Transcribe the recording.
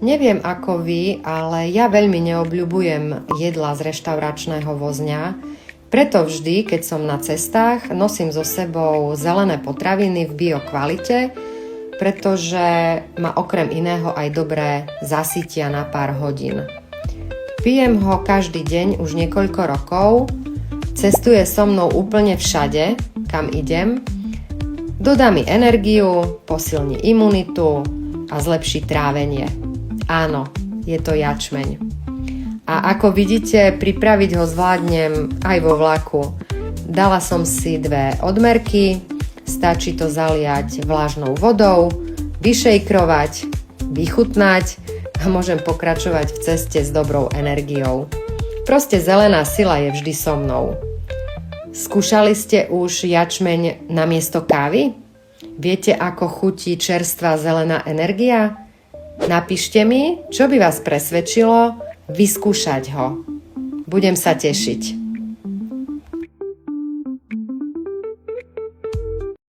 Neviem ako vy, ale ja veľmi neobľubujem jedla z reštauračného vozňa, preto vždy, keď som na cestách, nosím so sebou zelené potraviny v biokvalite, pretože ma okrem iného aj dobre zasytia na pár hodín. Pijem ho každý deň už niekoľko rokov, cestuje so mnou úplne všade, kam idem, dodá mi energiu, posilní imunitu a zlepší trávenie. Áno, je to jačmeň. A ako vidíte, pripraviť ho zvládnem aj vo vlaku. Dala som si 2 odmerky, stačí to zaliať vlažnou vodou, vyšejkrovať, vychutnať a môžem pokračovať v ceste s dobrou energiou. Proste zelená sila je vždy so mnou. Skúšali ste už jačmeň namiesto kávy? Viete, ako chutí čerstvá zelená energia? Napíšte mi, čo by vás presvedčilo vyskúšať ho. Budem sa tešiť.